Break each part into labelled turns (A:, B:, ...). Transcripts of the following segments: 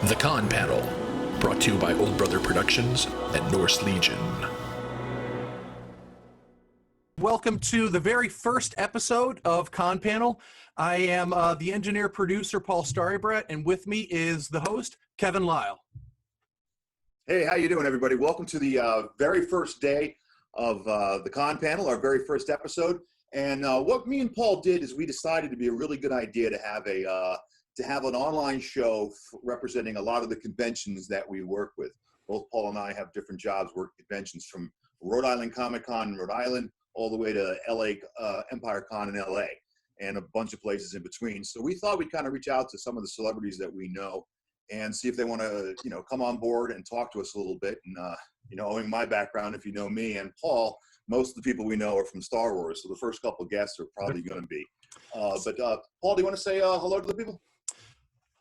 A: The Con Panel, brought to you by Old Brother Productions and Norse Legion.
B: Welcome to the very first episode of Con Panel. I am the engineer producer Paul Starrybret, and with me is the host Kevin Liell.
C: Hey, how you doing, everybody? Welcome to the very first day of the Con Panel, our very first episode. And what me and Paul did is we decided to be a really good idea to have an online show representing a lot of the conventions that we work with. Both Paul and I have different jobs, work conventions from Rhode Island Comic Con in Rhode Island all the way to LA Empire Con in LA and a bunch of places in between. So we thought we'd kind of reach out to some of the celebrities that we know and see if they want to, come on board and talk to us a little bit. And, owing my background, if you know me and Paul, most of the people we know are from Star Wars. So the first couple of guests are probably going to be. But Paul, do you want to say hello to the people?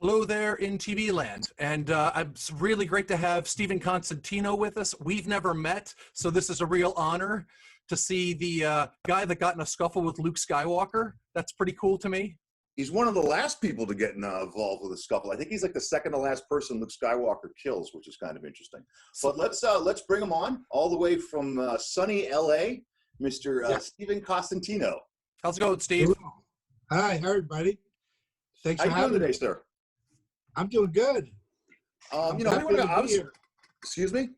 B: Hello there in TV land, and it's really great to have Stephen Costantino with us. We've never met, so this is a real honor to see the guy that got in a scuffle with Luke Skywalker. That's pretty cool to me.
C: He's one of the last people to get involved with a scuffle. I think he's like the second to last person Luke Skywalker kills, which is kind of interesting. But let's bring him on all the way from sunny LA, Mr. Stephen Costantino.
B: How's it going, Steve?
D: Hi, everybody. Thanks for having me
C: today, sir.
D: I'm doing good.
C: Excuse me?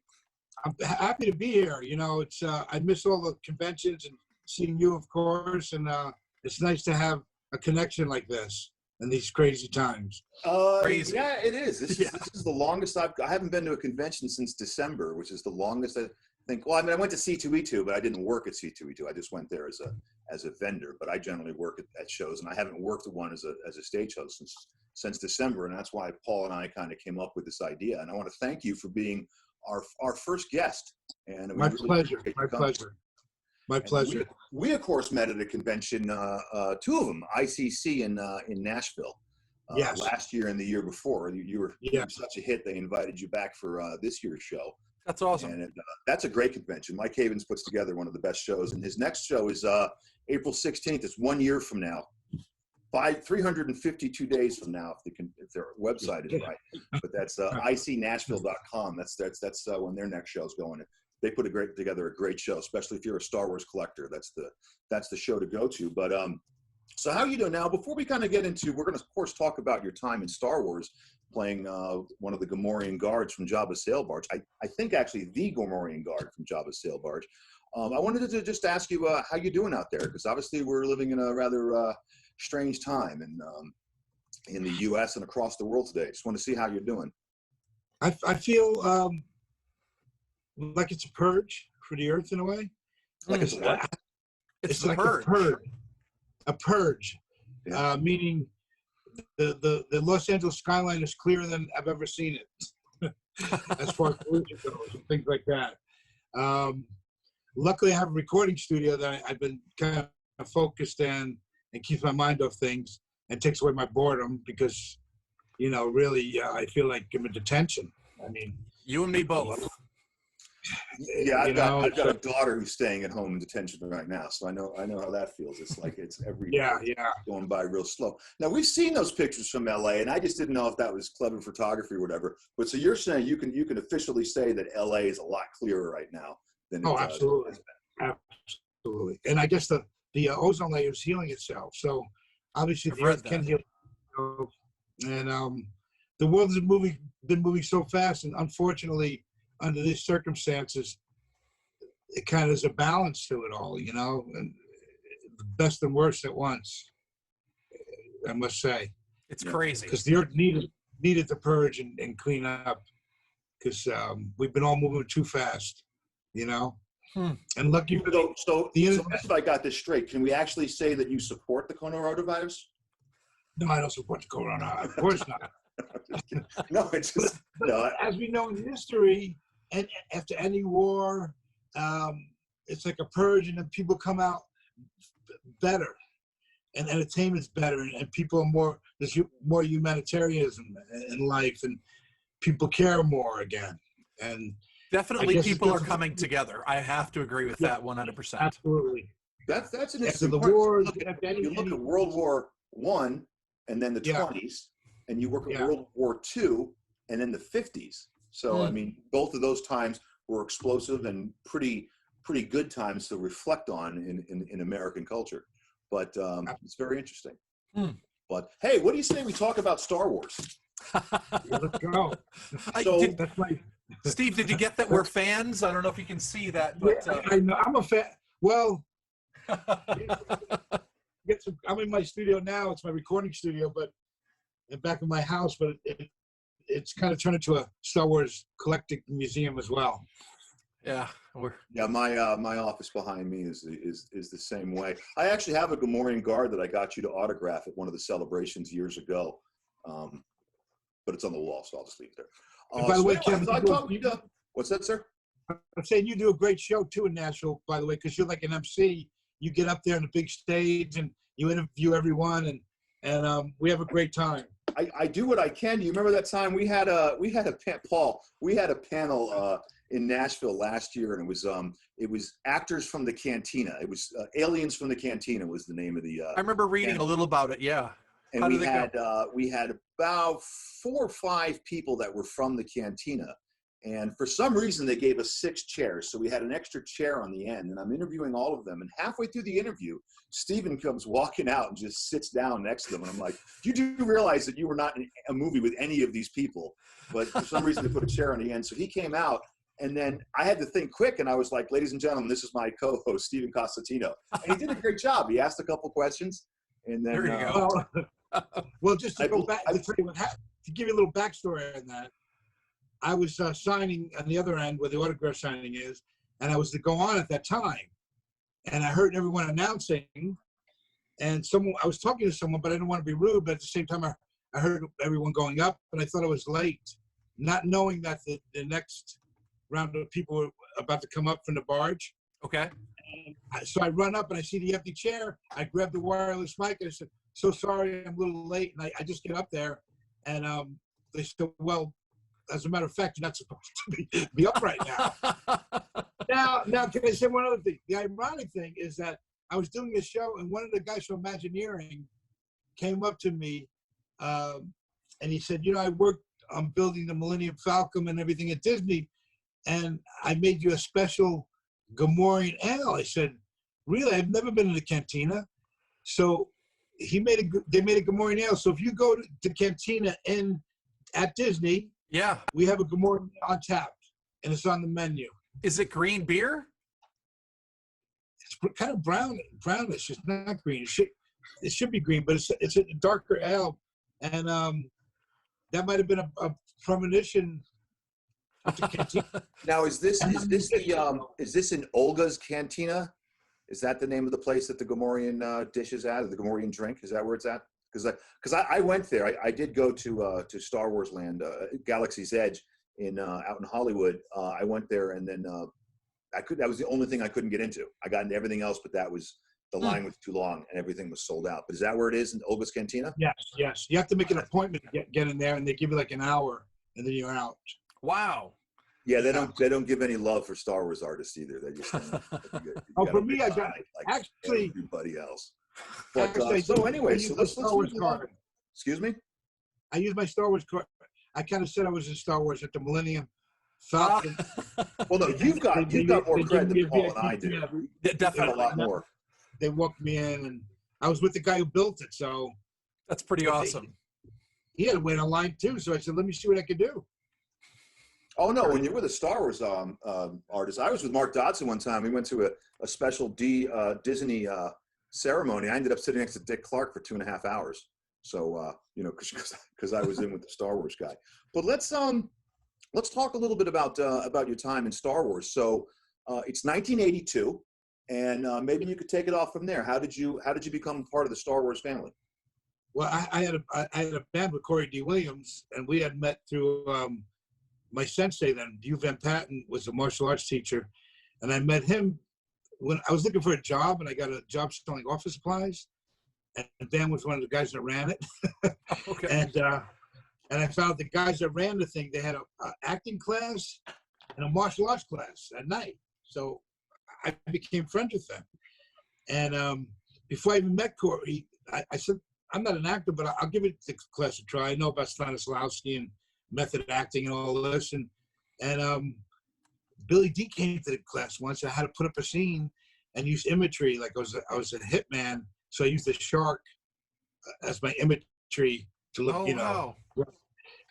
D: I'm happy to be here. It's I miss all the conventions and seeing you, of course, and it's nice to have a connection like this in these crazy times.
B: Crazy.
C: Yeah, it is. This is the longest I haven't been to a convention since December, which is the longest I think. Well, I went to C2E2, but I didn't work at C2E2. I just went there as a vendor, but I generally work at shows, and I haven't worked at one as a stage host since December, and that's why Paul and I kind of came up with this idea. And I want to thank you for being our first guest. And
D: my pleasure. My pleasure.
C: We of course met at a convention, two of them, ICC in Nashville.
D: Yes.
C: Last year and the year before. You were such a hit, they invited you back for this year's show.
B: That's awesome.
C: And that's a great convention. Mike Havens puts together one of the best shows, and his next show is April 16th. It's 1 year from now. 352 days from now, if their website is right. But that's icnashville.com. That's when their next show's going. They put together a great show, especially if you're a Star Wars collector. That's the show to go to. But so how are you doing now? Before we kind of get into, we're going to of course talk about your time in Star Wars, playing one of the Gamorrean guards from Jabba's sail barge. I think actually the Gamorrean guard from Jabba's sail barge. I wanted to just ask you how you doing out there, because obviously we're living in a rather strange time in the U.S. and across the world today. Just want to see how you're doing.
D: I feel like it's a purge for the Earth in a way.
C: Like it's what?
B: It's
D: like a purge,
C: Yeah.
D: Meaning the Los Angeles skyline is clearer than I've ever seen it, as far as pollution goes and things like that. Luckily, I have a recording studio that I've been kind of focused in and keeps my mind off things and takes away my boredom, because, really, I feel like I'm in detention. I mean,
B: You and me both.
C: Yeah, I've got a daughter who's staying at home in detention right now, so I know how that feels. It's like it's every day going by real slow. Now, we've seen those pictures from LA, and I just didn't know if that was clever photography or whatever. But so you're saying you can officially say that LA is a lot clearer right now than
D: absolutely, absolutely. And I guess the ozone layer is healing itself, so obviously the Earth can heal. And the world has been moving so fast, and unfortunately, under these circumstances, it kind of is a balance to it all, and the best and worst at once, I must say.
B: It's crazy.
D: Because the Earth needed to purge and clean up, because we've been all moving too fast, And lucky for
C: so if I got this straight, can we actually say that you support the coronavirus?
D: No, I don't support the corona. Of course not.
C: No, it's just
D: as we know in history, and after any war, it's like a purge, and then people come out better, and entertainment's better, and people are there's more humanitarianism in life, and people care more again. And
B: definitely people are coming together. I have to agree with that 100%.
D: Absolutely.
C: That's an
D: After
C: interesting
D: the
C: part.
D: war,
C: You look at World War I and then the 20s, and you work at World War II, and then the 50s. So, I mean, both of those times were explosive and pretty good times to reflect on in American culture. But it's very interesting. But hey, what do you say we talk about Star Wars?
D: Let's go.
C: So
D: That's my.
B: Steve, did you get that we're fans? I don't know if you can see that, but
D: Yeah, I know. I'm a fan. Well, I'm in my studio now. It's my recording studio, but back in my house. But it's kind of turned into a Star Wars collecting museum as well.
B: yeah,
C: my office behind me is the same way. I actually have a Gamorrean guard that I got you to autograph at one of the celebrations years ago, but it's on the wall, so I'll just leave it there.
D: By the way, Kevin,
C: what's that, sir?
D: I'm saying you do a great show too in Nashville, by the way, because you're like an MC. You get up there on the big stage and you interview everyone, and we have a great time.
C: I do what I can. Do you remember that time we had a panel in Nashville last year, and it was actors from the Cantina. It was Aliens from the Cantina was the name of the.
B: I remember reading
C: panel.
B: a little about it. Yeah.
C: And we had about 4 or 5 people that were from the Cantina, and for some reason they gave us 6 chairs, so we had an extra chair on the end. And I'm interviewing all of them, and halfway through the interview, Steven comes walking out and just sits down next to them, and I'm like, "You do realize that you were not in a movie with any of these people?" But for some reason they put a chair on the end, so he came out. And then I had to think quick, and I was like, "Ladies and gentlemen, this is my co-host, Steven Costantino." And he did a great job. He asked a couple questions, and then
B: there you go.
D: Well, just to go back, to tell you what happened, to give you a little backstory on that, I was signing on the other end where the autograph signing is, and I was to go on at that time. And I heard everyone announcing, and I was talking to someone, but I didn't want to be rude, but at the same time, I heard everyone going up, and I thought I was late, not knowing that the next round of people were about to come up from the barge.
B: Okay.
D: So I run up and I see the empty chair. I grab the wireless mic and I said, "So sorry, I'm a little late." And I just get up there, and they said, "Well, as a matter of fact, you're not supposed to be up right now." Now, can I say one other thing? The ironic thing is that I was doing a show, and one of the guys from Imagineering came up to me, and he said, "You know, I worked on building the Millennium Falcon and everything at Disney, and I made you a special Gamorrean ale." I said, "Really? I've never been in the Cantina." So they made a Gamorrean ale. So if you go to the Cantina at Disney,
B: Yeah.
D: we have a Gamorrean on tap, and it's on the menu.
B: Is it green beer?
D: It's kind of brownish. It's not green. It should be green, but it's a darker ale, and that might have been a premonition.
C: Now, is this in Olga's Cantina? Is that the name of the place that the Gamorrean dish is at, or the Gamorrean drink? Is that where it's at? Because I went there. I did go to Star Wars Land, Galaxy's Edge out in Hollywood. I went there, and then that was the only thing I couldn't get into. I got into everything else, but the line was too long and everything was sold out. But is that where it is, in Olga's Cantina?
D: Yes. You have to make an appointment to get in there, and they give you like an hour, and then you're out.
B: Wow.
C: Yeah, they don't give any love for Star Wars artists either. They just
D: for me, I got
C: like everybody else. But
D: actually,
C: so anyway, so let's
D: Star Wars card.
C: Excuse me?
D: I used my Star Wars card. I kind of said I was in Star Wars at the Millennium Falcon.
C: Well, no, you've got more credit than Paul and I do.
B: Definitely
C: a lot more.
D: They walked me in, and I was with the guy who built it, so
B: that's pretty awesome.
D: He had to wait on line too, so I said, "Let me see what I could do."
C: Oh no! When you're with a Star Wars artist, I was with Mark Dodson one time. We went to a special Disney ceremony. I ended up sitting next to Dick Clark for 2.5 hours. So because I was in with the Star Wars guy. But let's talk a little bit about your time in Star Wars. So it's 1982, and maybe you could take it off from there. How did you become part of the Star Wars family?
D: Well, I had a band with Corey D. Williams, and we had met through my sensei then. Hugh Van Patten was a martial arts teacher, and I met him when I was looking for a job, and I got a job selling office supplies. And Dan was one of the guys that ran it.
B: Okay.
D: And I found the guys that ran the thing, they had a acting class and a martial arts class at night. So I became friends with them. And before I even met Corey, I said, "I'm not an actor, but I'll give it the class a try. I know about Stanislavski and method acting and all this. And Billy D came to the class once. I had to put up a scene and use imagery. Like I was a hitman, so I used the shark as my imagery to look,
B: Wow.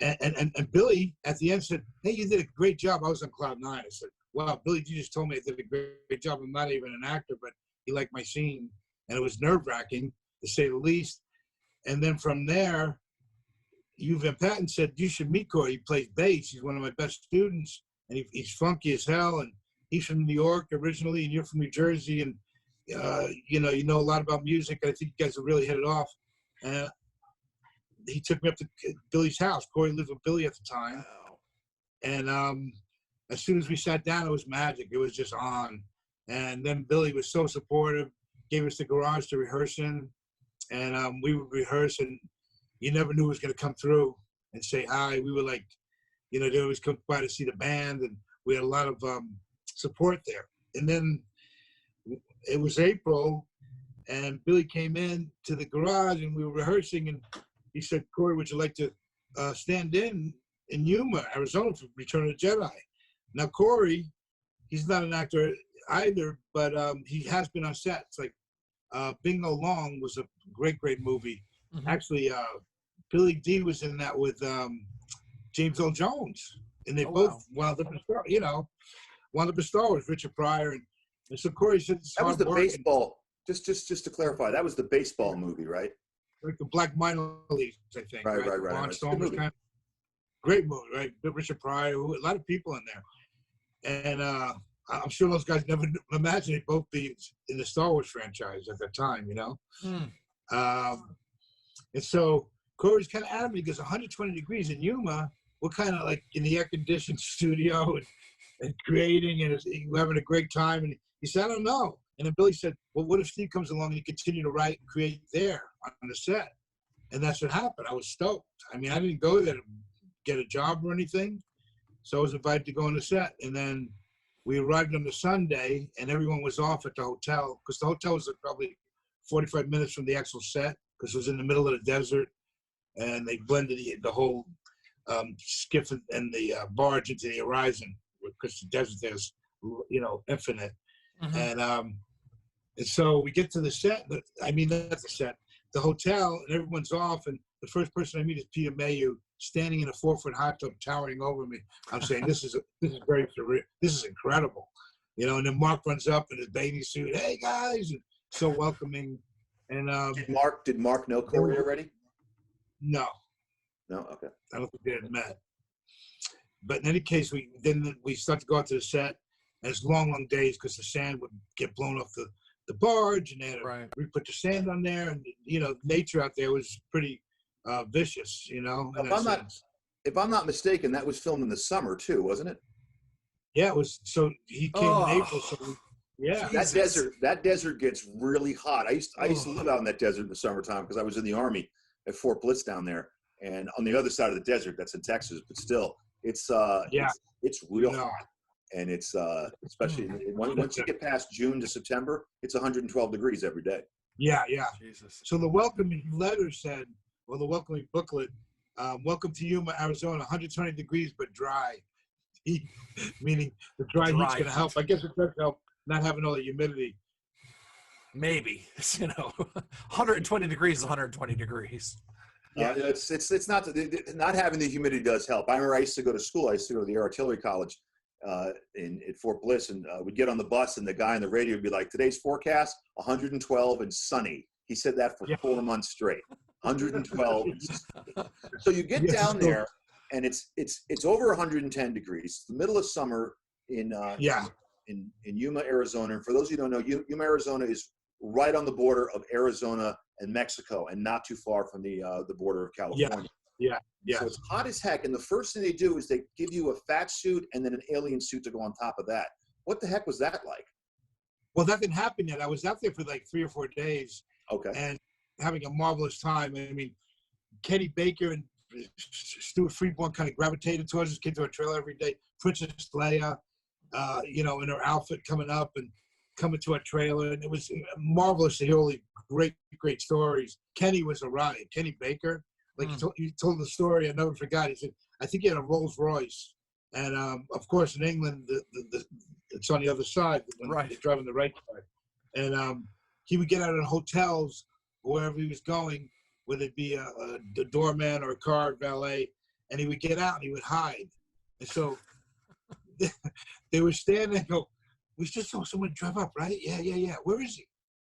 D: And Billy at the end said, "Hey, you did a great job." I was on cloud nine. I said, "Wow, Billy, you just told me I did a great job. I'm not even an actor, but he liked my scene." And it was nerve-wracking, to say the least. And then from there, Hugh Van Patten said, "You should meet Corey. He plays bass. He's one of my best students, and he's funky as hell. And he's from New York originally, and you're from New Jersey, and you know a lot about music. I think you guys will really hit it off." And he took me up to Billy's house. Corey lived with Billy at the time.
B: Wow.
D: And as soon as we sat down, it was magic. It was just on. And then Billy was so supportive, gave us the garage to rehearse in. And we would rehearse, and you never knew who was going to come through and say hi. We were like, they always come by to see the band, and we had a lot of support there. And then it was April, and Billy came in to the garage, and we were rehearsing, and he said, "Corey, would you like to stand in Yuma, Arizona for Return of the Jedi?" Now, Corey, he's not an actor either, but he has been on set. It's like Bingo Long was a great movie.
B: Mm-hmm.
D: Actually, Billy D was in that with James Earl Jones, and they both wound up in Star Wars, Richard Pryor, and so Corey said,
C: that was the baseball. Just to clarify, that was the baseball movie, right?
D: Like the Black Minor Leagues, I think.
C: Right.
D: Ron Stone was kind of great movie, right? Richard Pryor, a lot of people in there, and I'm sure those guys never imagined they'd both be in the Star Wars franchise at the time, And so Corey's kind of adamant. He goes, 120 degrees in Yuma. We're kind of like in the air-conditioned studio and creating, and we're having a great time. And he said, "I don't know." And then Billy said, "Well, what if Steve comes along and you continue to write and create there on the set?" And that's what happened. I was stoked. I mean, I didn't go there to get a job or anything. So I was invited to go on the set. And then we arrived on the Sunday, and everyone was off at the hotel, because the hotel was probably 45 minutes from the actual set, because it was in the middle of the desert. And they blended the whole skiff and the barge into the horizon, because the desert there's, infinite.
B: Mm-hmm.
D: And so we get to the set. I mean, that's the set. The hotel, and everyone's off, and the first person I meet is Peter Mayhew, standing in a 4-foot hot tub, towering over me. I'm saying, this is very surreal. This is incredible, And then Mark runs up in his bathing suit. "Hey guys," and so welcoming. And
C: did Mark know Corey already?
D: No.
C: Okay.
D: I don't think they had met. But in any case, we start to go out to the set, and it's long days, because the sand would get blown off the barge, and then we put the sand on there, and nature out there was pretty vicious,
C: If I'm not mistaken, that was filmed in the summer too, wasn't it?
D: Yeah, it was. So he came in April. So yeah,
C: that desert gets really hot. I used to live out in that desert in the summertime, because I was in the Army at Fort Bliss down there, and on the other side of the desert, that's in Texas. But still, it's real hot, and it's especially once you get past June to September, it's 112 degrees every day.
D: Yeah.
B: Jesus.
D: So the welcoming letter said, the welcoming booklet, "Welcome to Yuma, Arizona, 120 degrees but dry." Meaning the dry heat's going to help. I guess it does help not having all the humidity.
B: Maybe 120 degrees is 120 degrees.
C: Yeah, it's not having the humidity does help. I remember I used to go to school. I used to go to the Air Artillery College at Fort Bliss, and we'd get on the bus, and the guy on the radio would be like, "Today's forecast 112 and sunny." He said that for 4 months straight. 112. So you get down there, and it's over 110 degrees. It's the middle of summer in Yuma, Arizona. And for those of you who don't know, Yuma, Arizona is right on the border of Arizona and Mexico, and not too far from the border of California.
D: Yeah.
C: So it's hot as heck, and the first thing they do is they give you a fat suit and then an alien suit to go on top of that. What the heck was that like?
D: Well, that didn't happen yet. I was out there for like 3 or 4 days.
C: Okay.
D: And having a marvelous time. I mean, Kenny Baker and Stuart Freeborn kind of gravitated towards us, came to our trailer every day. Princess Leia, in her outfit coming up and coming to our trailer. And it was marvelous to hear all the great stories. Kenny was a riot. Kenny Baker, he told the story I never forgot. He said, I think he had a Rolls Royce. And of course, in England, it's on the other side when they're driving the right side. And he would get out of hotels, wherever he was going, whether it be a doorman or a car valet, and he would get out and he would hide. And so they were standing and go, "We just saw someone drive up, right? Yeah. Where is he?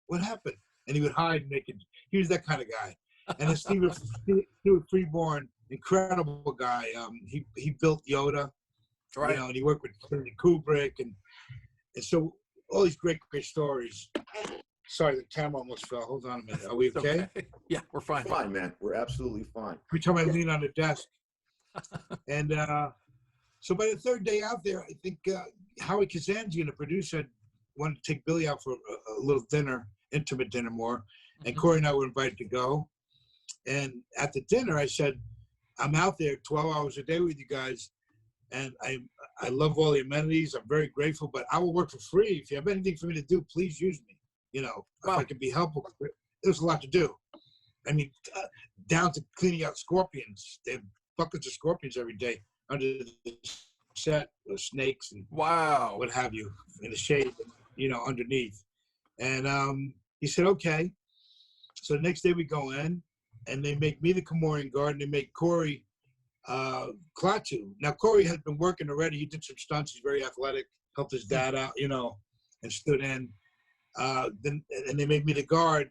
D: What happened?" And he would hide and he was that kind of guy. And then Stephen Freeborn, incredible guy. He built Yoda, you know, and he worked with Kubrick, and so all these great stories. Sorry, the camera almost fell. Hold on a minute. Are we okay?
B: Yeah, we're fine.
C: Fine, man. We're absolutely fine.
D: Every time I lean on the desk. And so by the third day out there, I think Howie Kazanjian, the producer, wanted to take Billy out for a little dinner, intimate dinner more. And Corey and I were invited to go. And at the dinner, I said, I'm out there 12 hours a day with you guys. And I love all the amenities. I'm very grateful, but I will work for free. If you have anything for me to do, please use me. You know, if I can be helpful. There's a lot to do. I mean, down to cleaning out scorpions. They have buckets of scorpions every day under the set, snakes and what have you, in the shade, you know, underneath. And he said, okay. So the next day we go in, and they make me the Gamorrean guard, and they make Corey Klaatu. Now, Corey had been working already. He did some stunts. He's very athletic, helped his dad out, you know, and stood in. And they made me the guard.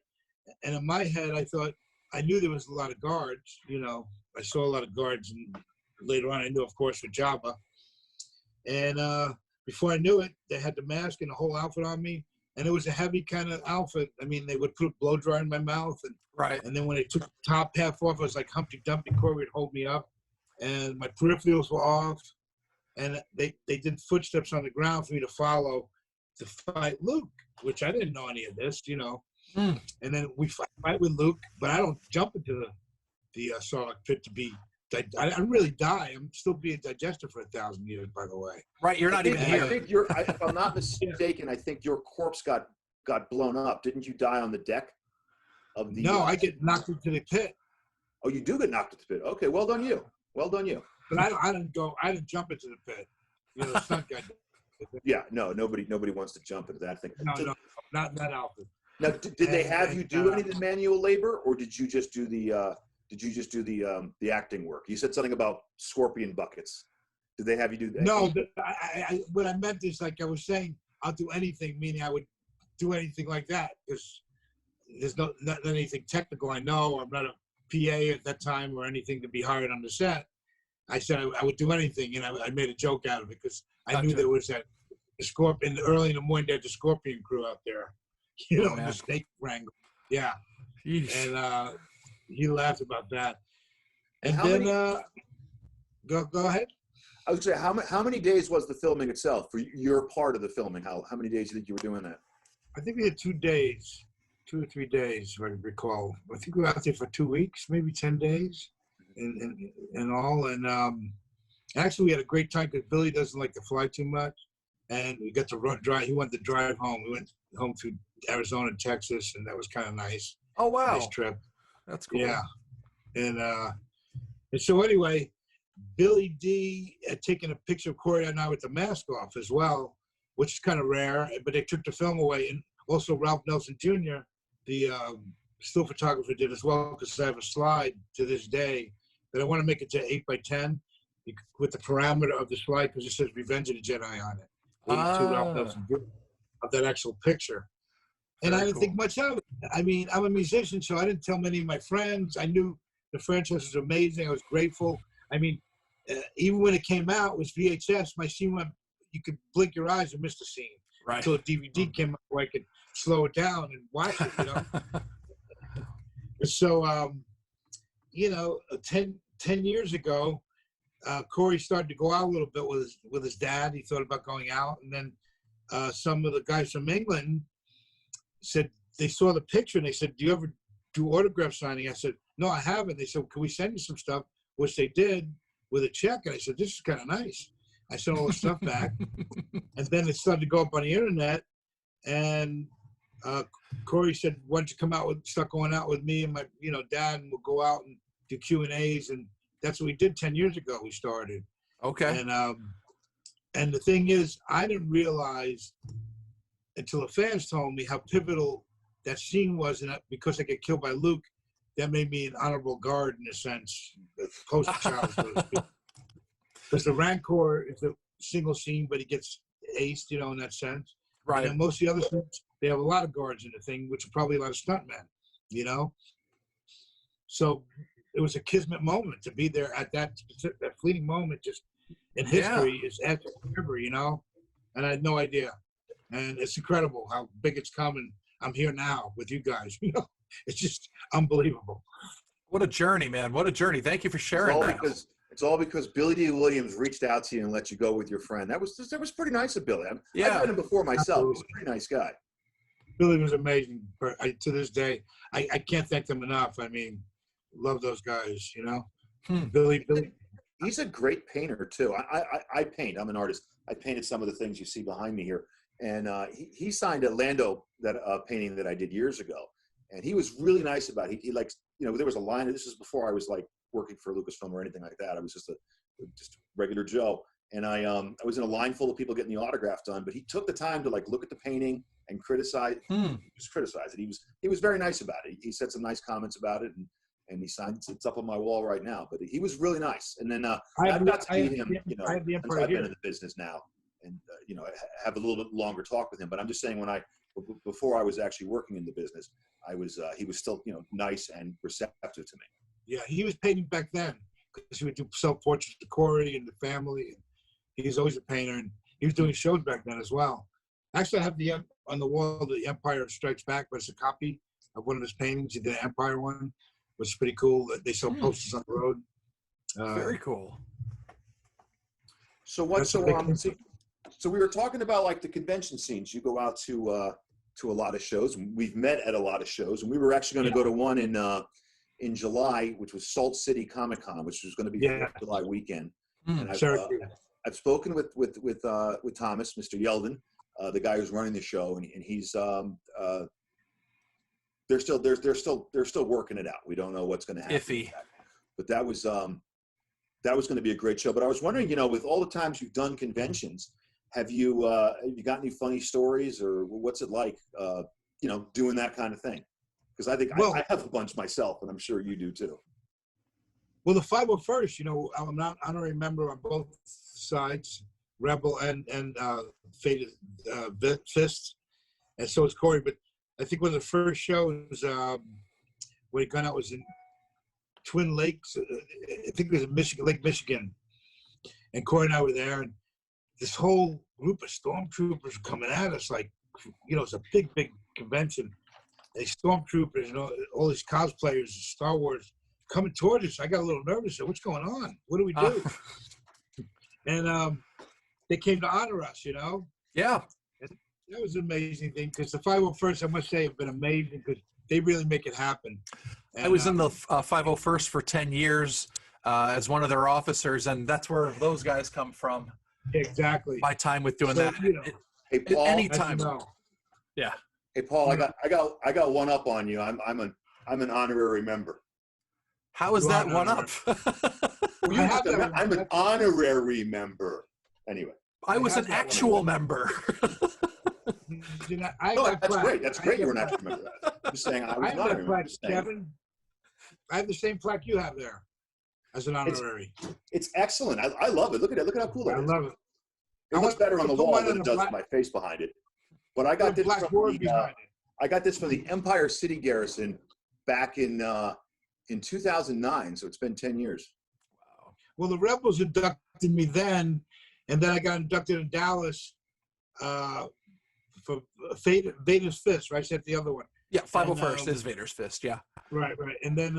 D: And in my head, I thought, I knew there was a lot of guards, you know. I saw a lot of guards, and later on I knew, of course, with Jabba. And before I knew it, they had the mask and the whole outfit on me. And it was a heavy kind of outfit. I mean, they would put a blow dryer in my mouth. And then when they took the top half off, I was like Humpty Dumpty. Corey would hold me up. And my peripherals were off. And they did footsteps on the ground for me to follow to fight Luke, which I didn't know any of this, you know. And then we fight with Luke, but I don't jump into the Sarlacc pit to be. I really die. I'm still being digested for 1,000 years, by the way.
B: Right, you're not even here.
C: I think if I'm not mistaken, I think your corpse got blown up. Didn't you die on the deck of the?
D: No, I get knocked into the pit.
C: Oh, you do get knocked into the pit. Okay, well done you. Well done you.
D: But I didn't jump into the pit. You know, the stunt guy.
C: Yeah, no, nobody wants to jump into that thing.
D: No, not in that outfit.
C: Now, did they have you do any of the manual labor, or did you just do the acting work? You said something about scorpion buckets. Did they have you do that?
D: No, what I meant is, like I was saying, I'll do anything, meaning I would do anything like that, because there's not anything technical. I know I'm not a PA at that time or anything to be hired on the set. I said I would do anything, and I made a joke out of it because I knew there was that scorpion early in the morning. They had the scorpion crew out there, you know, the snake wrangle. Yeah, Jeez. And he laughed about that. And then go ahead.
C: I would say how many days was the filming itself for your part of the filming? How many days do you think you were doing that?
D: I think we had 2 days, 2 or 3 days, if I recall. I think we were out there for 2 weeks, maybe 10 days. And all, and actually we had a great time because Billy doesn't like to fly too much, and we got to drive. He wanted to drive home. We went home through Arizona and Texas, and that was kind of nice.
B: Oh wow,
D: nice trip.
B: That's cool.
D: Yeah, and so anyway, Billy D had taken a picture of Corey and I with the mask off as well, which is kind of rare. But they took the film away, and also Ralph Nelson Jr., the still photographer, did as well, because I have a slide to this day that I want to make it to 8x10 with the parameter of the slide, because it says Revenge of the Jedi on it. 82 Ralph Nelson Jr. of that actual picture. And I didn't think much of it. I mean, I'm a musician, so I didn't tell many of my friends. I knew the franchise was amazing. I was grateful. I mean, even when it came out, it was VHS. My scene went, you could blink your eyes and miss the scene.
B: Right.
D: Until a DVD came out where I could slow it down and watch it, you know. So, you know, 10 years ago, Corey started to go out a little bit with his dad. He thought about going out. And then some of the guys from England said, they saw the picture and they said, do you ever do autograph signing? I said, no, I haven't. They said, can we send you some stuff? Which they did with a check. And I said, this is kind of nice. I sent all the stuff back. And then it started to go up on the internet. And Corey said, why don't you come out start going out with me and my, dad, and we'll go out and do Q&As. And that's what we did 10 years ago. We started.
B: Okay.
D: And the thing is, I didn't realize until the fans told me how pivotal that scene was, and because I get killed by Luke, that made me an honorable guard in a sense, poster child, so to speak. Because the Rancor is a single scene, but he gets aced, you know, in that sense.
B: Right.
D: And then most of the other scenes, they have a lot of guards in the thing, which are probably a lot of stuntmen, you know. So it was a kismet moment to be there at that fleeting moment, just in history is ever, you know. And I had no idea. And it's incredible how big it's coming. I'm here now with you guys, you know. It's just unbelievable.
B: What a journey, man. What a journey. Thank you for sharing that.
C: It's all because Billy D. Williams reached out to you and let you go with your friend. That was pretty nice of Billy. I've met him before myself. He's a pretty nice guy.
D: Billy was amazing. To this day, I can't thank them enough. I mean, love those guys, you know. Billy.
C: He's a great painter too. I paint. I'm an artist. I painted some of the things you see behind me here, and he signed a Lando painting that I did years ago, and he was really nice about it. He likes, you know, there was a line. This is before I was like working for Lucasfilm or anything like that. I was just a regular Joe, and I was in a line full of people getting the autograph done. But he took the time to like look at the painting and criticize. Just criticize it. He was very nice about it. He said some nice comments about it, and he signed. It's up on my wall right now. But he was really nice. And then I've got to meet him. You know, since I've been in the business now, and you know, I have a little bit longer talk with him. But I'm just saying, before I was actually working in the business, he was still, you know, nice and receptive to me.
D: Yeah, he was painting back then because he would do self-portraits of Corey and the family. He's always a painter, and he was doing shows back then as well. Actually, I have on the wall the Empire Strikes Back, but it's a copy of one of his paintings. He did an Empire one, which is pretty cool. They sell posters on the road.
B: Very cool.
C: So we were talking about like the convention scenes. You go out to a lot of shows. We've met at a lot of shows, and we were actually going to go to one in July, which was Salt City Comic Con, which was going to be July weekend. And I've spoken with Thomas, Mr. Yeldon, the guy who's running the show, and he's they're still working it out. We don't know what's going to happen.
B: Iffy.
C: But that was going to be a great show. But I was wondering, you know, with all the times you've done conventions, have you got any funny stories, or what's it like, you know, doing that kind of thing? Because I think I have a bunch myself, and I'm sure you do too.
D: Well, the 501st, you know, I'm not honorary member on both sides, Rebel and Faded Fists, and so is Corey. But I think one of the first shows when he got out was in Twin Lakes. I think it was in Lake Michigan, and Corey and I were there, and this whole group of stormtroopers coming at us like, you know, it's a big convention. They stormtroopers, you know, all these cosplayers of Star Wars coming toward us. I got a little nervous. What's going on? What do we do? And they came to honor us, you know?
B: Yeah.
D: And that was an amazing thing, because the 501st, I must say, have been amazing because they really make it happen. And,
B: I was in the 501st for 10 years as one of their officers, and that's where those guys come from.
D: Exactly.
B: My time with doing that.
D: You know,
C: Hey, Paul.
B: Anytime.
D: you know.
B: Yeah.
C: Hey, Paul. I got one up on you. I'm an honorary member.
B: How is that one up?
C: I'm an honorary member. Anyway.
B: I was an actual member.
D: You know,
C: that's great. That's great. You're an actual member. I'm just saying I was an honorary member.
D: Kevin, I have the same plaque you have there as an honorary.
C: It's excellent. I love it. Look at it. Look at how cool it is.
D: I love it.
C: It looks better on the wall than it does with my face behind it. But I got this from the Empire City Garrison back in 2009. So it's been 10 years.
D: Wow. Well, the Rebels inducted me then, and then I got inducted in Dallas for Vader's Fist, right? I said the other one.
B: Yeah, 501st is Vader's Fist, yeah.
D: Right. And then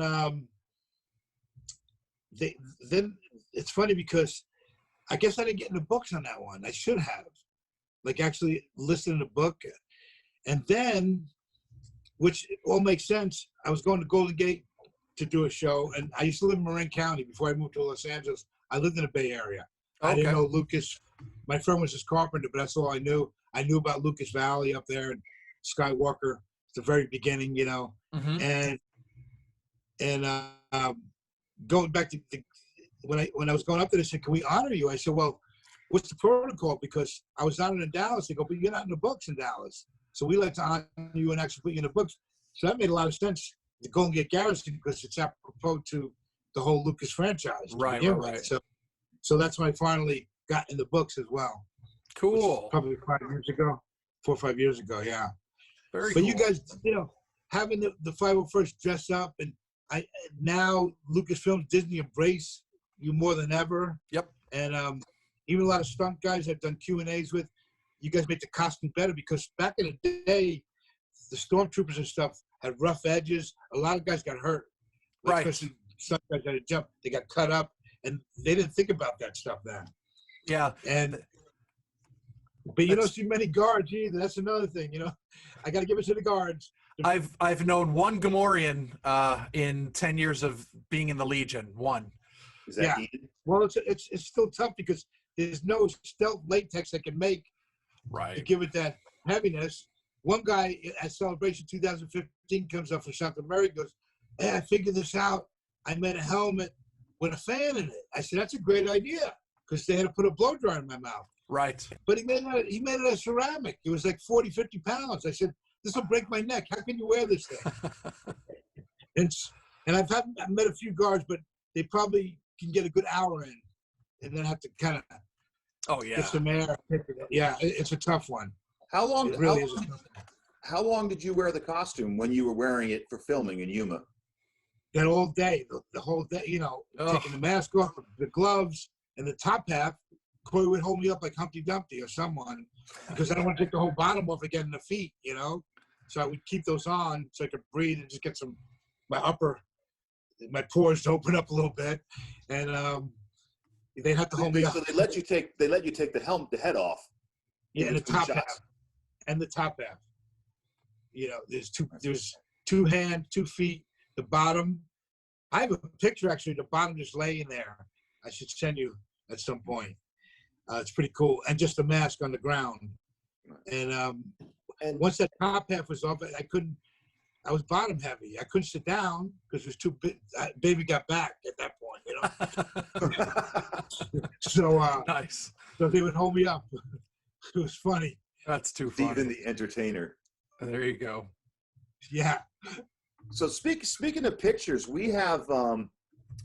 D: then it's funny because I guess I didn't get in the books on that one. I should have, like, actually listened to the book. And then, which all makes sense, I was going to Golden Gate to do a show, and I used to live in Marin County before I moved to Los Angeles. I lived in the Bay Area. Okay. I didn't know Lucas. My friend was his carpenter, but that's all I knew. I knew about Lucas Valley up there and Skywalker at the very beginning, you know. Mm-hmm. And going back to when I was going up there, they said, "Can we honor you?" I said, "Well, what's the protocol?" Because I was honored in Dallas. They go, "But you're not in the books in Dallas, so we like to honor you and actually put you in the books." So that made a lot of sense to go and get Garrison because it's apropos to the whole Lucas franchise.
B: Right.
D: So that's when I finally got in the books as well.
B: Cool.
D: Probably 5 years ago, 4 or 5 years ago. Yeah.
B: Very
D: But
B: cool.
D: you guys, having the 501st dress up, and now Lucasfilms, Disney embrace you more than ever.
B: Yep.
D: And even a lot of stunt guys I've done Q&As with, you guys make the costume better because back in the day, the stormtroopers and stuff had rough edges. A lot of guys got hurt.
B: Right.
D: Especially some guys had to jump. They got cut up, and they didn't think about that stuff then.
B: Yeah.
D: But you don't see many guards either. That's another thing, I got to give it to the guards.
B: I've known one Gamorrean in 10 years of being in the Legion. One.
C: Is that Ian?
D: Well, it's still tough because there's no stealth latex that can make to give it that heaviness. One guy at Celebration 2015 comes up from South America, goes, "Hey, I figured this out. I made a helmet with a fan in it." I said, "That's a great idea," because they had to put a blow dryer in my mouth.
B: Right.
D: But he made it out of ceramic. It was like 40, 50 pounds. I said, "This will break my neck. How can you wear this thing?" and I've met a few guards, but they probably can get a good hour in and then have to kind of get some air. Yeah, it's a tough one.
C: How long?
D: It really is.
C: How long did you wear the costume when you were wearing it for filming in Yuma?
D: That all day, the whole day, taking the mask off, the gloves, and the top half. Corey would hold me up like Humpty Dumpty or someone because I don't want to take the whole bottom off again in the feet, So I would keep those on so I could breathe and just get my pores to open up a little bit, and they'd have to hold me up.
C: So they let you take the head off.
D: Yeah, and the top half. And the top half. There's two hands, 2 feet, the bottom. I have a picture actually, the bottom just laying there. I should send you at some point. It's pretty cool. And just the mask on the ground. And once that top half was off, I was bottom heavy. I couldn't sit down because it was too big. Baby got back at that point, So
B: nice.
D: So they would hold me up. It was funny.
B: That's too funny.
C: Steven the Entertainer.
B: There you go.
D: Yeah.
C: So speaking of pictures, we have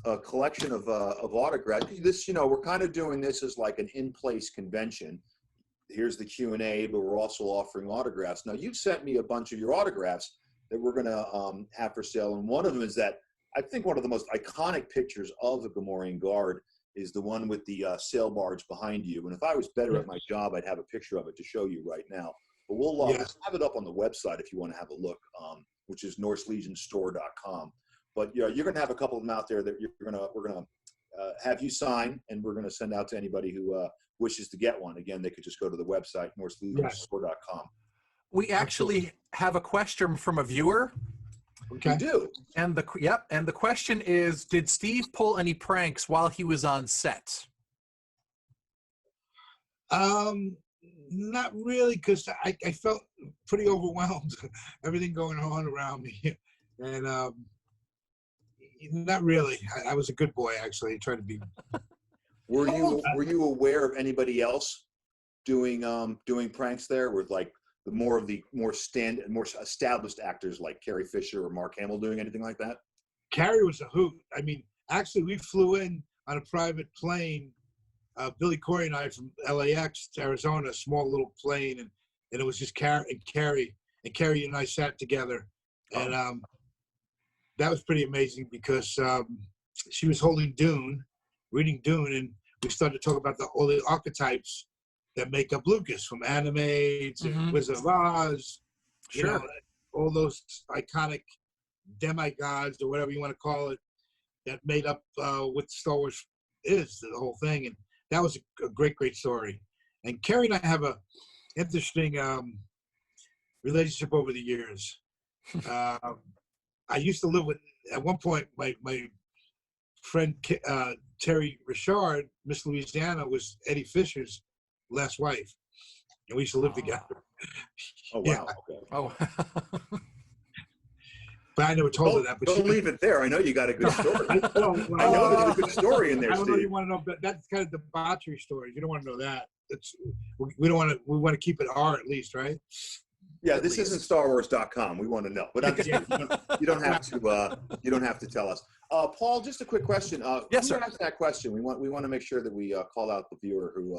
C: a collection of autographs. This, we're kind of doing this as like an in-place convention. Here's the Q&A, but we're also offering autographs. Now, you've sent me a bunch of your autographs that we're going to have for sale, and one of them is that I think one of the most iconic pictures of the Gamorrean Guard is the one with the sail barge behind you. And if I was better at my job, I'd have a picture of it to show you right now. But we'll have it up on the website if you want to have a look, which is NorseLegionStore.com. But you're going to have a couple of them out there that we're going to have you sign, and we're going to send out to anybody who wishes to get one. Again, they could just go to the website, NorseLegionStore.com.
B: We actually have a question from a viewer.
C: Okay. We do.
B: And the question is, did Steve pull any pranks while he was on set?
D: Not really, because I felt pretty overwhelmed. Everything going on around me, and not really. I was a good boy, actually. Trying to be.
C: Were you aware of anybody else doing pranks there with like the more established actors like Carrie Fisher or Mark Hamill doing anything like that?
D: Carrie was a hoot. I mean, actually, we flew in on a private plane. Billy Corey and I from LAX to Arizona, a small little plane, and it was just Carrie and I sat together, and that was pretty amazing because she was holding Dune, reading Dune, and we started to talk about all the archetypes that make up Lucas, from anime to Wizard of Oz, all those iconic demigods or whatever you want to call it that made up what Star Wars is, the whole thing. And that was a great, great story. And Carrie and I have a interesting relationship over the years. I used to live with, at one point, my friend Terry Richard, Miss Louisiana, was Eddie Fisher's last wife, and we used to live together.
C: Oh wow!
B: Yeah.
C: Okay.
B: Oh.
D: But I never told her that. But
C: don't leave it there. I know you got a good story. I know there's a good story in there,
D: I don't know
C: Steve.
D: you want to know, but that's kind of debauchery stories. You don't want to know that. We don't want to. We want to keep it R at least, right?
C: Yeah, this isn't StarWars.com. We want to know, but you don't have to. You don't have to tell us. Paul, just a quick question.
B: Yes,
C: who
B: sir.
C: asked that question? We want to make sure that we call out the viewer who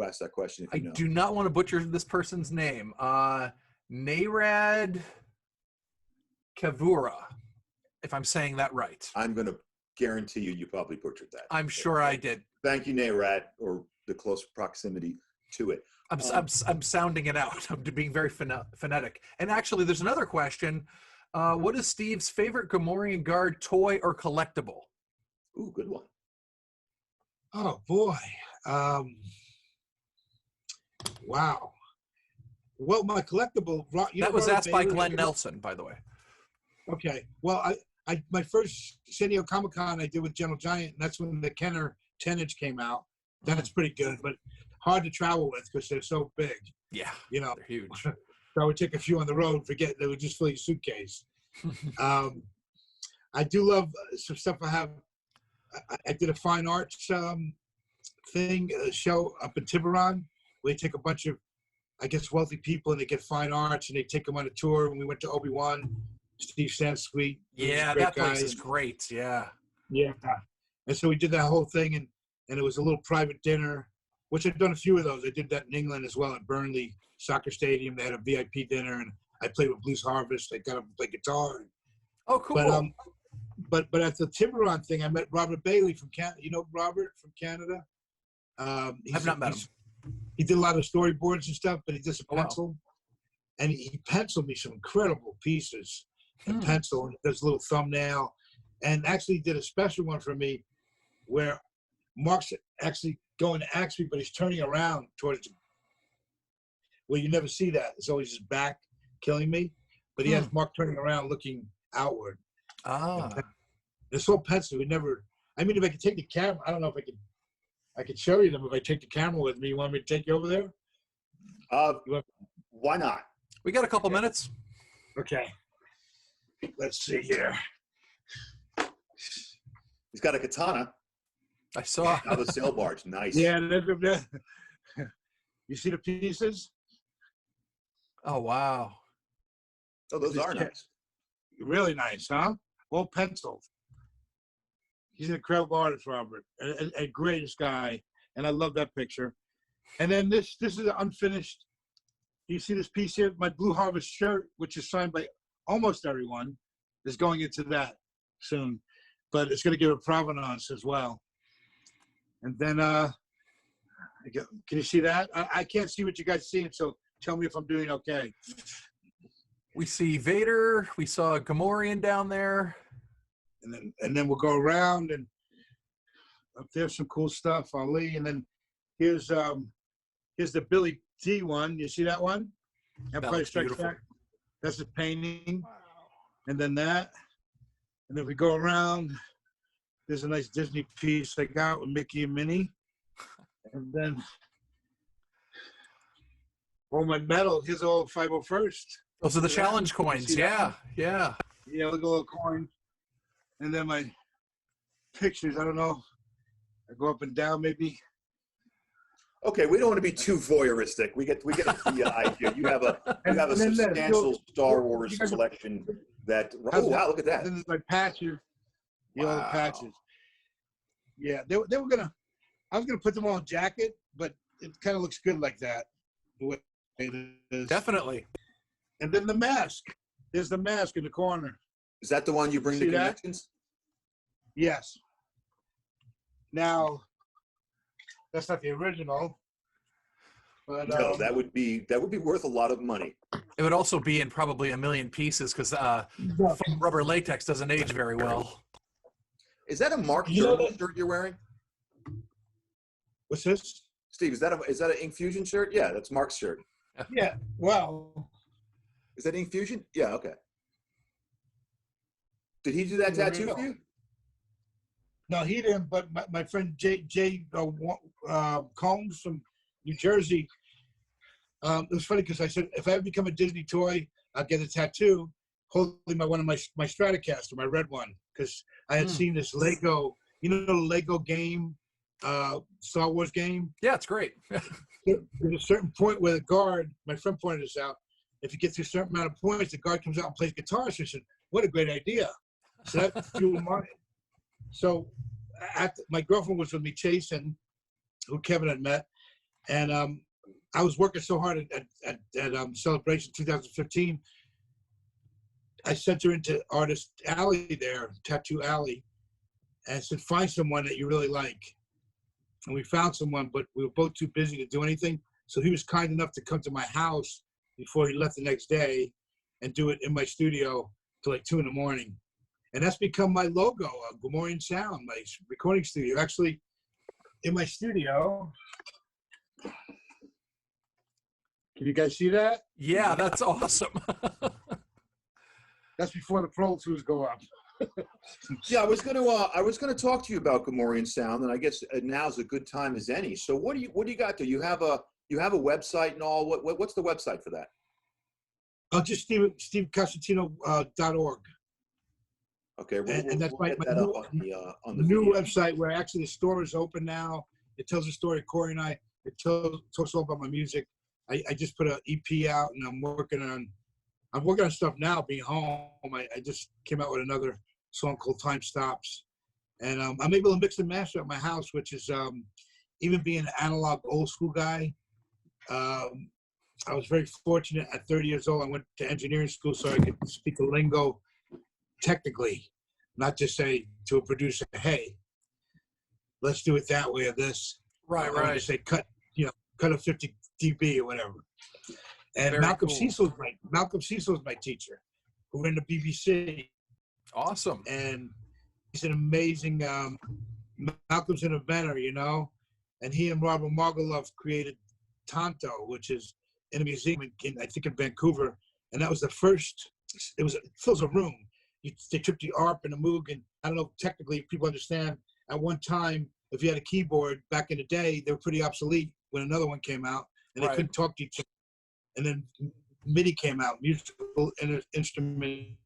C: asked that question. If
B: I
C: you know.
B: do not want to butcher this person's name. Nayrad Kavura, if I'm saying that right.
C: I'm going to guarantee you probably butchered that.
B: I'm sure I did.
C: Thank you, Nayrad, or the close proximity to it.
B: I'm sounding it out. I'm being very phonetic. And actually, there's another question. What is Steve's favorite Gamorrean guard toy or collectible?
C: Ooh, good one.
D: Oh boy. Wow. Well, my collectible.
B: That was asked by Glenn Nelson, by the way.
D: Okay. Well, my first San Diego Comic-Con I did with Gentle Giant, and that's when the Kenner 10-inch came out. That's pretty good, but hard to travel with because they're so big.
B: Yeah,
D: you know,
B: they're huge.
D: So I would take a few on the road, forget they would just fill your suitcase. I do love some stuff I have. I did a fine arts show up in Tiburon where they take a bunch of, I guess, wealthy people and they get fine arts and they take them on a tour. And we went to Obi-Wan, Steve Sansweet.
B: Yeah, that place is great. Yeah.
D: Yeah. And so we did that whole thing and it was a little private dinner, which I've done a few of those. I did that in England as well at Burnley Soccer Stadium. They had a VIP dinner and I played with Blues Harvest. I got up and played guitar.
B: Oh, cool.
D: But at the Tiburon thing, I met Robert Bailey from Canada. You know Robert from Canada?
B: I've not met him.
D: He did a lot of storyboards and stuff, but he does a pencil.
B: Wow.
D: And he penciled me some incredible pieces in pencil, and he does a little thumbnail. And actually did a special one for me where Mark's actually going to ask me, but he's turning around towards, well, you never see that. It's always his back killing me. But he has Mark turning around looking outward. It's all pencil. We never, I mean, if I could take the camera, I don't know if I could show you them if I take the camera with me. You want me to take you over there?
C: Why not?
B: We got a couple minutes.
D: Okay. Let's see here.
C: He's got a katana.
B: I saw.
C: Out of the sail barge. Nice.
D: Yeah. You see the pieces?
B: Oh, wow.
C: Oh, those are nice.
D: Really nice, huh? All penciled. He's an incredible artist, Robert. A greatest guy. And I love that picture. And then this is an unfinished. You see this piece here? My Blue Harvest shirt, which is signed by almost everyone, is going into that soon. But it's going to give it provenance as well. And then, can you see that? I can't see what you guys see, so tell me if I'm doing okay.
B: We see Vader. We saw Gamorrean down there.
D: And then we'll go around, and up there's some cool stuff, Ali. And then here's the Billy D one. You see that one? Empire Strikes Back. That's a painting. Wow. And then that. And then we go around. There's a nice Disney piece I got with Mickey and Minnie. And then all my metal, here's all 501st.
B: Those are the challenge coins. Yeah. Yeah.
D: Yeah, look at the little coins. And then my pictures, I don't know. I go up and down maybe.
C: Okay, we don't want to be too voyeuristic. We get the idea. You have a substantial Star Wars collection that. Oh wow, look at that.
D: Then there's my patches. All the patches. Yeah, they were gonna. I was gonna put them all in a jacket, but it kind of looks good like that. The way it is.
B: Definitely.
D: And then the mask. There's the mask in the corner.
C: Is that the one you bring to conventions?
D: Yes. Now, that's not the original. But,
C: no, that would be worth a lot of money.
B: It would also be in probably a million pieces because foam rubber latex doesn't age very well.
C: Is that a Mark shirt you're wearing?
D: What's this?
C: Steve, is that an Ink Fusion shirt? Yeah, that's Mark's shirt.
D: Yeah. Well.
C: Is that Ink Fusion? Yeah. Okay. Did he do that tattoo for you?
D: No, he didn't. But my friend Jay Combs from New Jersey. It was funny because I said if I ever become a Disney toy, I'll get a tattoo. holding one of my Stratocaster, my red one, because I had seen this Lego, you know, the Lego game, Star Wars game.
B: Yeah, it's great.
D: There's a certain point where the guard, my friend pointed this out, if you get to a certain amount of points, the guard comes out and plays guitar. So I said, what a great idea. So that fueled mine. So my girlfriend was with me, Chasen, who Kevin had met. And I was working so hard at Celebration 2015. I sent her into Artist Alley there, Tattoo Alley, and said, find someone that you really like. And we found someone, but we were both too busy to do anything. So he was kind enough to come to my house before he left the next day and do it in my studio till like 2 a.m. And that's become my logo, Gamorrean Sound, my recording studio. Actually, in my studio, can you guys see that?
B: Yeah, that's awesome.
D: That's before the Pro Tools go up.
C: Yeah, I was gonna talk to you about Gamorrean Sound, and I guess now's a good time as any. So what do you got there? You have a website and all. What's the website for that?
D: Just Costantino.org.
C: Okay,
D: and that's
C: we'll
D: my
C: get that
D: new,
C: up on the
D: new
C: video.
D: website where actually the store is open now. It tells the story of Corey and I. It talks all about my music. I just put an EP out, and I'm working on stuff now. Being home, I just came out with another song called Time Stops, and I'm able to mix and master at my house, which is even being an analog old school guy. I was very fortunate. At 30 years old, I went to engineering school so I could speak the lingo technically, not just say to a producer, "Hey, let's do it that way or this."
B: Right.
D: I would just say cut a 50 dB or whatever. And
B: Very
D: Malcolm
B: cool.
D: Cecil's my teacher, who ran the BBC,
B: Awesome.
D: and he's an amazing. Malcolm's an inventor, and he and Robert Margolov created Tonto, which is in a museum I think in Vancouver, and that was the first. It fills a room. They took the ARP and the Moog, and I don't know technically if people understand. At one time, if you had a keyboard back in the day, they were pretty obsolete when another one came out, and they couldn't talk to each other. And then MIDI came out, musical instrument,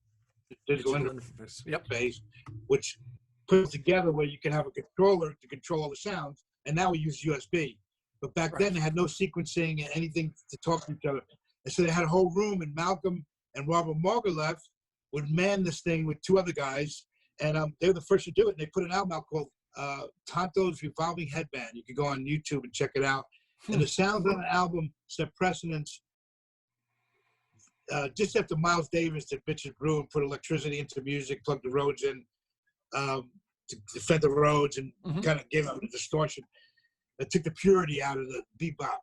D: digital interface, which put together where you can have a controller to control all the sounds. And now we use USB. But back then they had no sequencing and anything to talk to each other. And so they had a whole room, and Malcolm and Robert Margolov would man this thing with two other guys. And they were the first to do it. And they put an album out called Tonto's Revolving Headband. You can go on YouTube and check it out. And the sounds on the album set precedence. Just after Miles Davis did Bitches Brew and put electricity into music, plugged the roads in to defend the roads, and kind of gave them the distortion. It took the purity out of the bebop,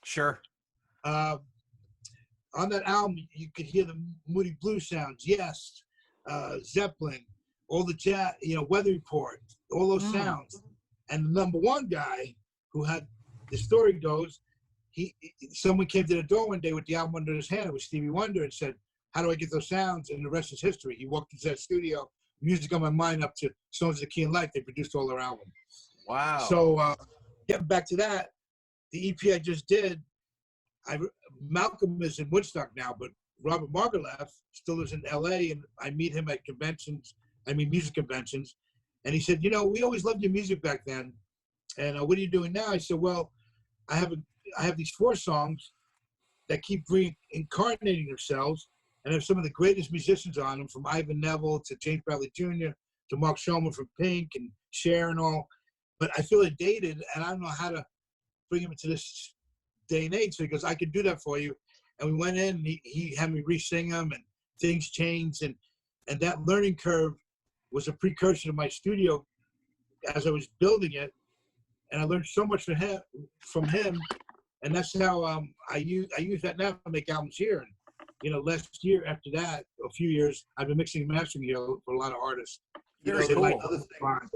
B: Sure.
D: On that album, you could hear the Moody Blues sounds, Yes, Zeppelin, all the jazz, Weather Report, all those sounds. And the number one guy who had, the story goes, someone came to the door one day with the album under his hand. It was Stevie Wonder, and said, "How do I get those sounds?" And the rest is history. He walked into that studio, music on my mind, up to Songs of the Key and Light. They produced all their album.
B: Wow.
D: So getting back to that, the EP I just did, Malcolm is in Woodstock now, but Robert Margolov still lives in LA, and I meet him at conventions, music conventions. And he said, we always loved your music back then. And what are you doing now? I said, well, I have these 4 songs that keep reincarnating themselves, and have some of the greatest musicians on them, from Ivan Neville to James Bradley Jr. to Mark Shulman from Pink and Cher and all. But I feel it dated, and I don't know how to bring them into this day and age. So he goes, I can do that for you. And we went in, and he had me re-sing them, and things changed. And that learning curve was a precursor to my studio as I was building it. And I learned so much from him. And that's how I use that now to make albums here. And, last year after that, a few years, I've been mixing and mastering here for a lot of artists.
B: Very cool.
C: Another thing,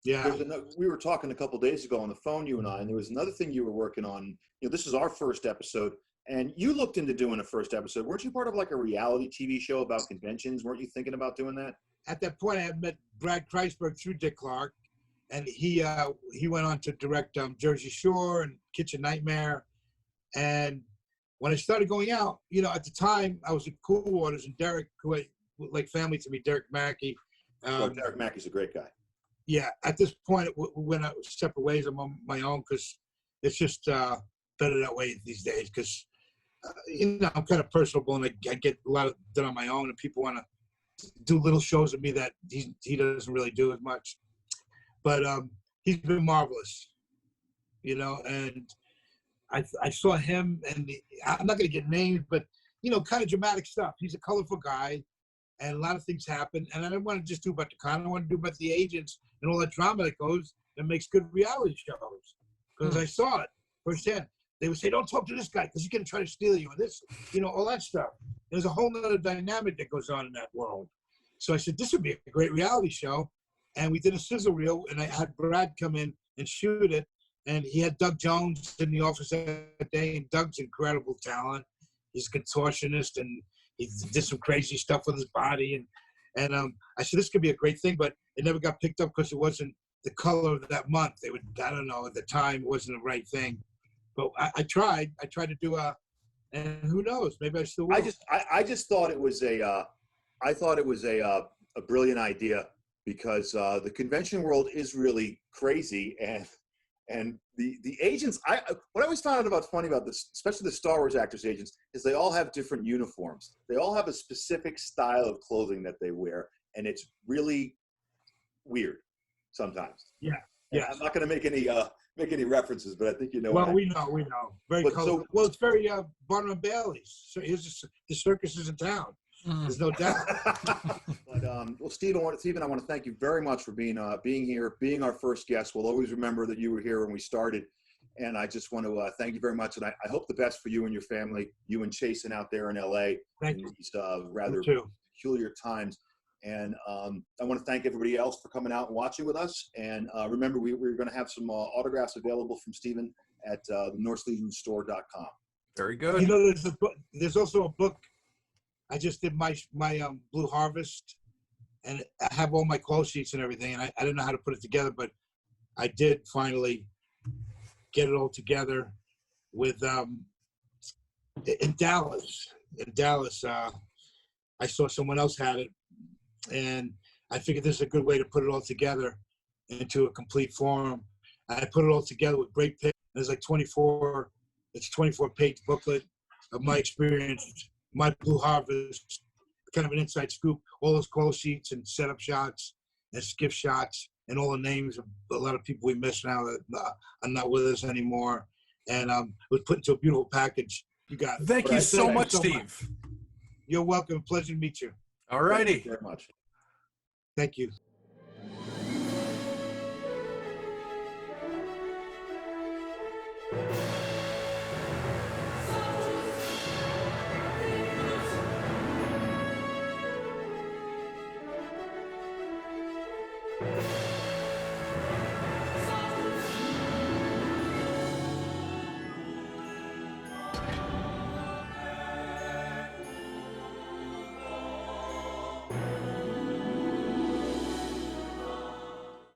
D: yeah.
C: We were talking a couple days ago on the phone, you and I, and there was another thing you were working on. This is our first episode, and you looked into doing a first episode. Weren't you part of like a reality TV show about conventions? Weren't you thinking about doing that?
D: At that point, I had met Brad Kreisberg through Dick Clark, and he went on to direct Jersey Shore and Kitchen Nightmare. And when I started going out, you know, at the time I was at Cool Waters, and Derek, who like family to me, Derek Mackey.
C: Derek Mackey's a great guy.
D: Yeah, at this point, when I was separate ways, I'm on my own because it's just better that way these days. Because you know, I'm kind of personable, and I get a lot of done on my own, and people want to do little shows of me that he doesn't really do as much. But he's been marvelous, you know, and I saw him, and I'm not going to get names, but, you know, kind of dramatic stuff. He's a colorful guy, and a lot of things happen. And I don't want to just do about the con. I want to do about the agents and all that drama that goes and makes good reality shows. Because I saw it firsthand. They would say, don't talk to this guy because he's going to try to steal you, and this, you know, all that stuff. There's a whole other dynamic that goes on in that world. So I said, this would be a great reality show. And we did a sizzle reel, and I had Brad come in and shoot it. And he had Doug Jones in the office that day, and Doug's incredible talent. He's a contortionist, and he did some crazy stuff with his body. And I said, this could be a great thing, but it never got picked up because it wasn't the color of that month. They would, I don't know, at the time it wasn't the right thing. But I tried to do and who knows, maybe I still will.
C: I just thought it was a brilliant idea, because the convention world is really crazy, and the agents, what I always found funny about this, especially the Star Wars actors agents, is they all have different uniforms. They all have a specific style of clothing that they wear, and it's really weird sometimes.
D: Yeah.
C: And I'm not going to make any references, but I think you know.
D: Well, we know. Very colorful. Well, it's very Barnum and Bailey's. So here's the circus is in town. There's no doubt.
C: But well, Steve, I want to thank you very much for being here, being our first guest. We'll always remember that you were here when we started, and I just want to thank you very much. And I hope the best for you and your family, you and Chasen out there in LA.
D: Thank you.
C: These rather peculiar times. And I want to thank everybody else for coming out and watching with us. And remember, we're going to have some autographs available from Steven at NorseLegionStore.com.
B: Very good.
D: You know, there's also a book. I just did my Blue Harvest, and I have all my call sheets and everything, and I didn't know how to put it together, but I did finally get it all together with in Dallas. I saw someone else had it, and I figured this is a good way to put it all together into a complete form. I put it all together with great pictures. There's like 24-page booklet of my experience. My Blue Harvest, kind of an inside scoop, all those call sheets and setup shots and skiff shots and all the names of a lot of people we miss now that are not with us anymore. And it was put into a beautiful package. You got it.
B: Thank you so much, Steve.
D: You're welcome. Pleasure to meet you.
B: All righty.
C: Thank you very much.
D: Thank you.